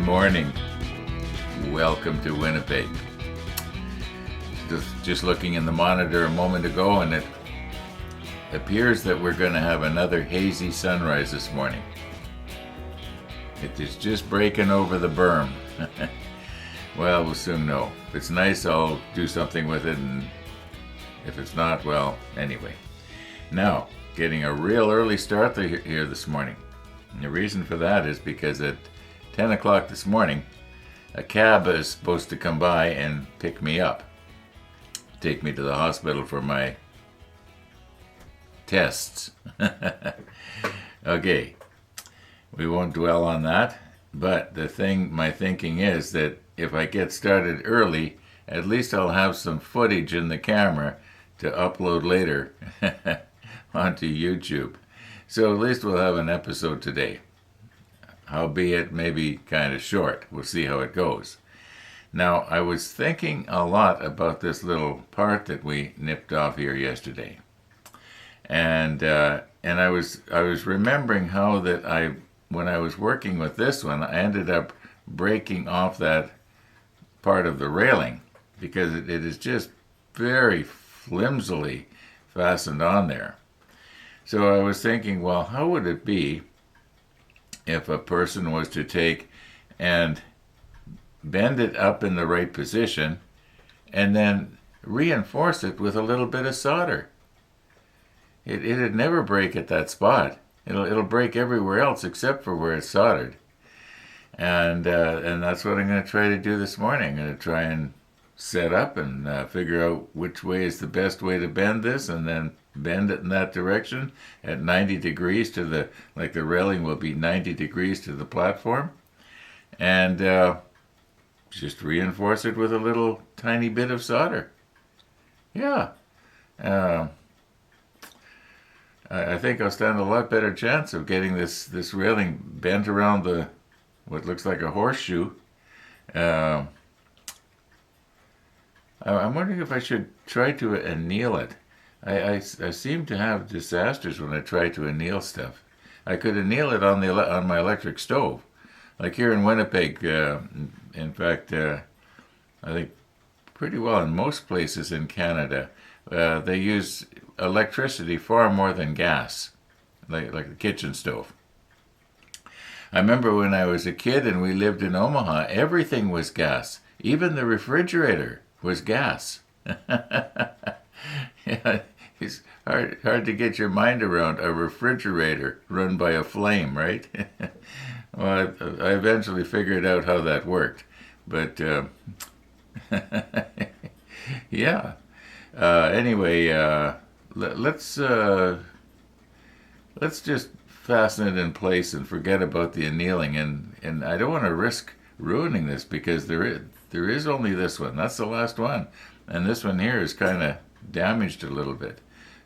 morning. Welcome to Winnipeg. Just looking in the monitor a moment ago, and it appears that we're going to have another hazy sunrise this morning. It is just breaking over the berm. Well, we'll soon know. If it's nice, I'll do something with it, and if it's not, well, anyway. Now, getting a real early start here this morning. And the reason for that is because at 10 o'clock this morning, a cab is supposed to come by and pick me up, take me to the hospital for my tests. Okay, we won't dwell on that, but my thinking is that if I get started early, at least I'll have some footage in the camera to upload later onto YouTube. So at least we'll have an episode today. Howbeit maybe kind of short. We'll see how it goes. Now, I was thinking a lot about this little part that we nipped off here yesterday. And I was remembering how that when I was working with this one, I ended up breaking off that part of the railing because it is just very flimsily fastened on there. So I was thinking, well, how would it be if a person was to take and bend it up in the right position and then reinforce it with a little bit of solder? It'd never break at that spot. It'll break everywhere else except for where it's soldered. And that's what I'm going to try to do this morning. I'm going to try and set up and figure out which way is the best way to bend this, and then bend it in that direction at 90 degrees to the railing will be 90 degrees to the platform, and just reinforce it with a little tiny bit of solder. Yeah. I think I'll stand a lot better chance of getting this railing bent around what looks like a horseshoe. I'm wondering if I should try to anneal it. I seem to have disasters when I try to anneal stuff. I could anneal it on my electric stove. Like here in Winnipeg, in fact, I think pretty well in most places in Canada, they use electricity far more than gas, like the kitchen stove. I remember when I was a kid and we lived in Omaha, everything was gas. Even the refrigerator was gas. Yeah, it's hard to get your mind around a refrigerator run by a flame, right? Well, I eventually figured out how that worked, but yeah. Anyway, let's just fasten it in place and forget about the annealing. And I don't want to risk ruining this because there is only this one. That's the last one, and this one here is kind of damaged a little bit.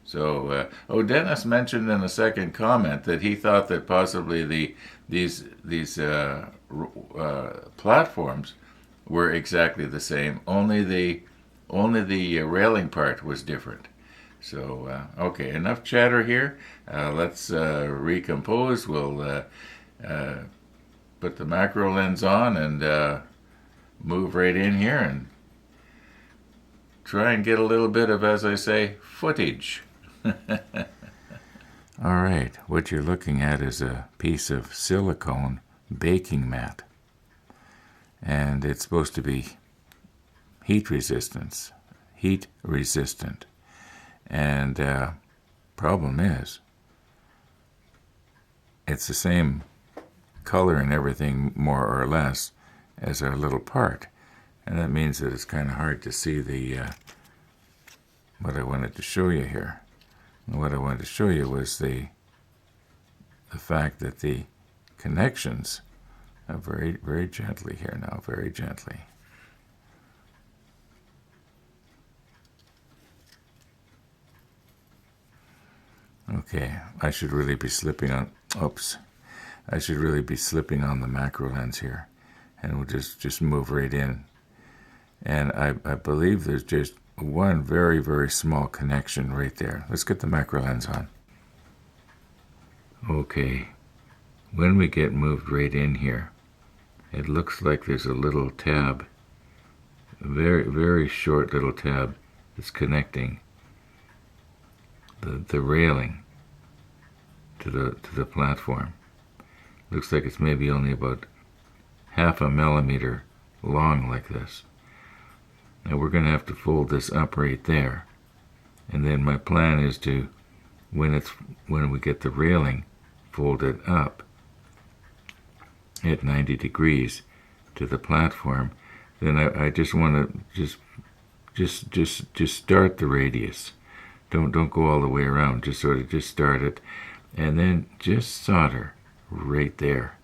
So, Dennis mentioned in a second comment that he thought that possibly these platforms were exactly the same. Only the railing part was different. So, okay, enough chatter here. Let's recompose. We'll put the macro lens on and move right in here and try and get a little bit of, as I say, footage. All right, what you're looking at is a piece of silicone baking mat. And it's supposed to be heat resistant. And problem is, it's the same color and everything, more or less, as our little part. And that means that it's kind of hard to see what I wanted to show you here. And what I wanted to show you was the fact that the connections are very, very gently here now, very gently. Okay, I should really be slipping on the macro lens here, and we'll just move right in. And I believe there's just one very, very small connection right there. Let's get the macro lens on. Okay, when we get moved right in here, it looks like there's a little tab, a very, very short little tab that's connecting the railing to the platform. Looks like it's maybe only about half a millimeter long like this. Now we're going to have to fold this up right there. And then my plan is to, when we get the railing folded up at 90 degrees to the platform, then I just want to just start the radius. Don't go all the way around. Just sort of just start it, and then just solder right there.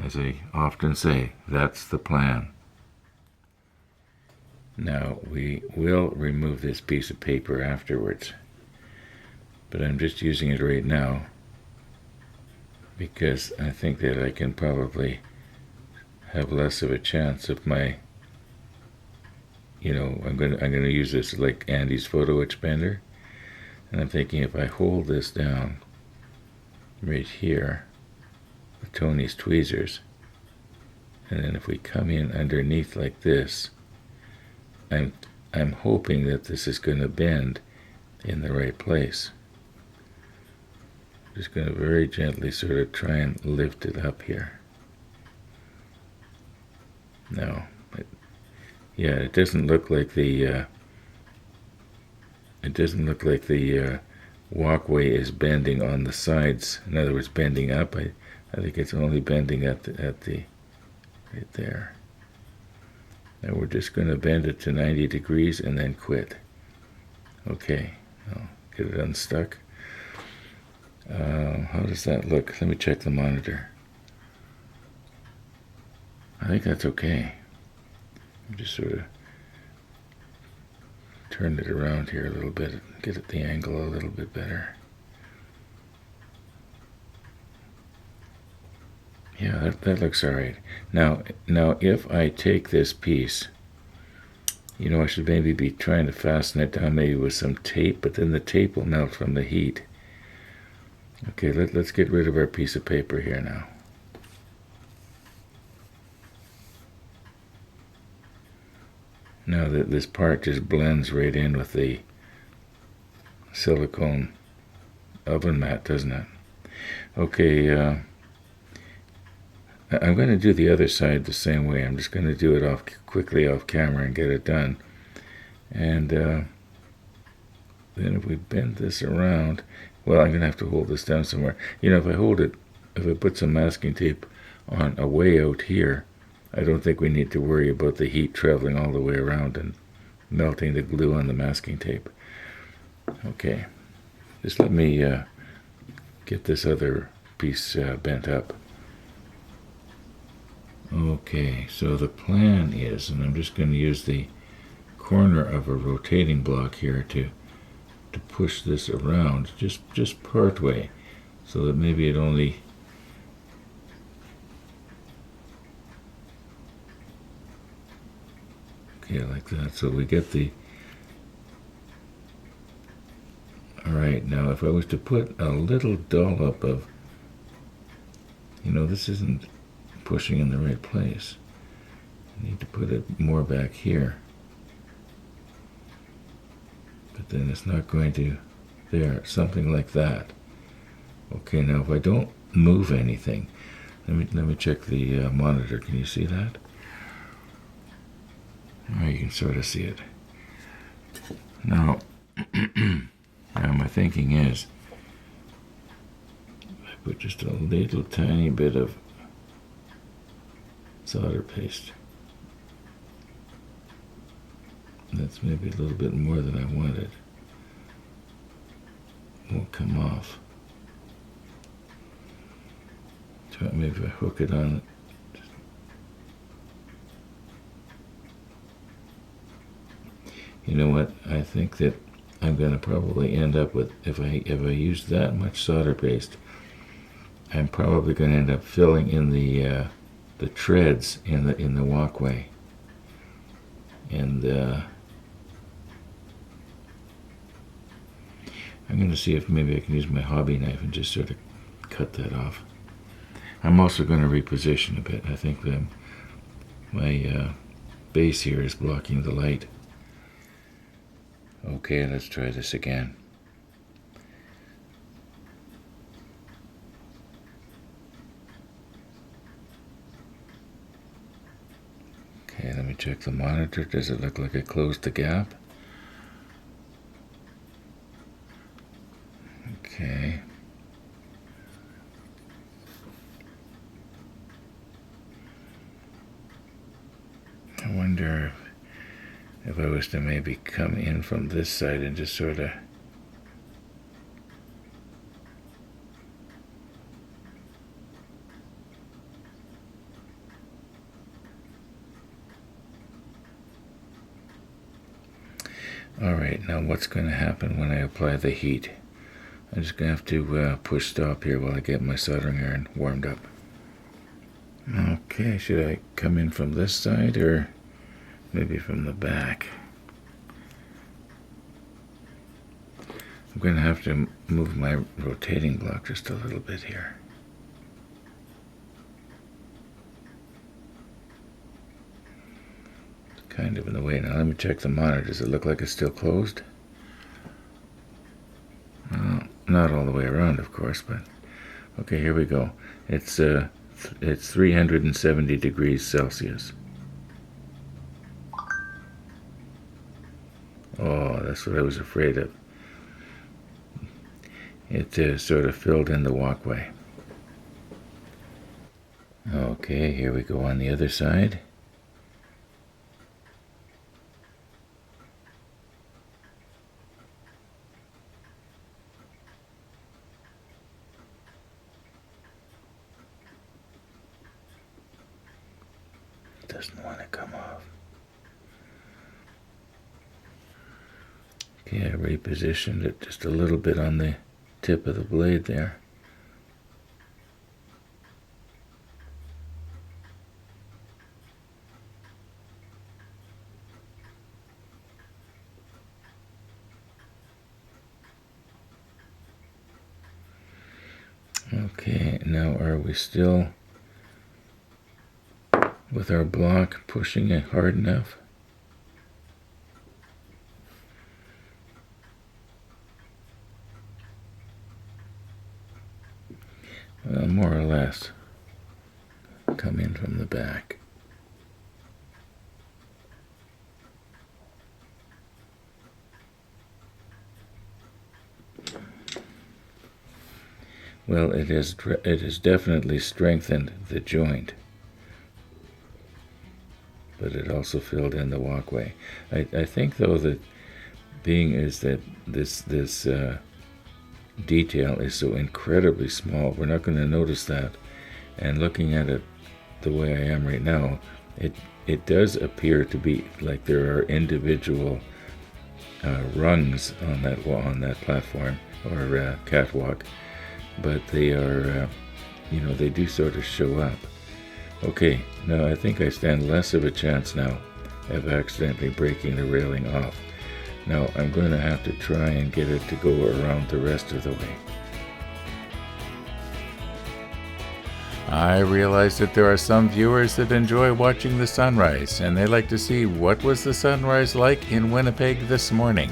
As I often say, that's the plan. Now we will remove this piece of paper afterwards, but I'm just using it right now because I think that I can probably have less of a chance of my, I'm gonna use this like Andy's photo expander, and I'm thinking if I hold this down right here with Tony's tweezers, and then if we come in underneath like this, I'm hoping that this is going to bend in the right place. Just going to very gently sort of try and lift it up here. No, it doesn't look like the walkway is bending on the sides. In other words, bending up. I think it's only bending at the right there. Now we're just going to bend it to 90 degrees and then quit. Okay, I'll get it unstuck. How does that look? Let me check the monitor. I think that's okay. Just sort of turn it around here a little bit, get at the angle a little bit better. Yeah, that looks all right. Now, if I take this piece, I should maybe be trying to fasten it down maybe with some tape, but then the tape will melt from the heat. Okay, let's get rid of our piece of paper here now. Now that this part just blends right in with the silicone oven mat, doesn't it? Okay, I'm going to do the other side the same way. I'm just going to do it quickly off camera and get it done. And then if we bend this around, well, I'm going to have to hold this down somewhere. If I put some masking tape on a way out here, I don't think we need to worry about the heat traveling all the way around and melting the glue on the masking tape. Okay, just let me get this other piece bent up. Okay, so the plan is, and I'm just going to use the corner of a rotating block here to push this around just part way, so that maybe it only like that. So we get the alright. Now if I was to put a little dollop of, this isn't pushing in the right place. I need to put it more back here, but then it's not going to there, something like that. Okay, now if I don't move anything, let me check the monitor. Can you see that? Oh, you can sort of see it. Now, now my thinking is, I put just a little tiny bit of solder paste. That's maybe a little bit more than I wanted. Won't come off. So maybe if I hook it on. You know what? I think that I'm going to probably end up with, if I use that much solder paste, I'm probably going to end up filling in the treads in the walkway, and I'm going to see if maybe I can use my hobby knife and just sort of cut that off. I'm also going to reposition a bit. I think my base here is blocking the light. Okay, let's try this again. Okay, let me check the monitor. Does it look like I closed the gap? Okay. I wonder if I was to maybe come in from this side and just sort of Alright, now what's going to happen when I apply the heat? I'm just going to have to push stop here while I get my soldering iron warmed up. Okay, should I come in from this side or maybe from the back? I'm going to have to move my rotating block just a little bit here. It's kind of in the way. Now let me check the monitor. Does it look like it's still closed? Well, not all the way around, of course, but okay, here we go. It's 370 degrees Celsius. Oh, that's what I was afraid of. It sort of filled in the walkway. Okay, here we go on the other side. Doesn't want to come off. Okay, I repositioned it just a little bit on the tip of the blade there. Okay, now are we still with our block pushing it hard enough? Well, more or less. Come in from the back. Well, it has definitely strengthened the joint, but it also filled in the walkway. I think, though, that being is that this detail is so incredibly small, we're not going to notice that. And looking at it the way I am right now, it does appear to be like there are individual rungs on that platform or catwalk, but they are, they do sort of show up. Okay, now I think I stand less of a chance now of accidentally breaking the railing off. Now I'm going to have to try and get it to go around the rest of the way. I realize that there are some viewers that enjoy watching the sunrise, and they like to see what was the sunrise like in Winnipeg this morning.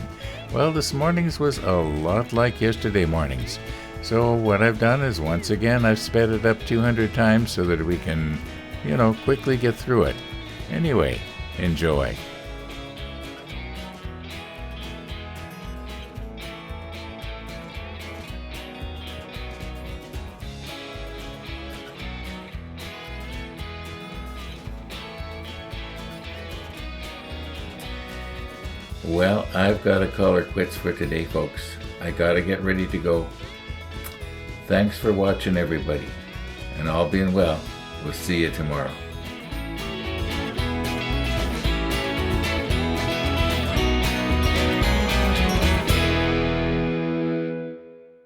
Well, this morning's was a lot like yesterday morning's. So what I've done is, once again, I've sped it up 200 times so that we can, quickly get through it. Anyway, enjoy. Well, I've got to call her quits for today, folks. I gotta get ready to go. Thanks for watching, everybody. And all being well, we'll see you tomorrow.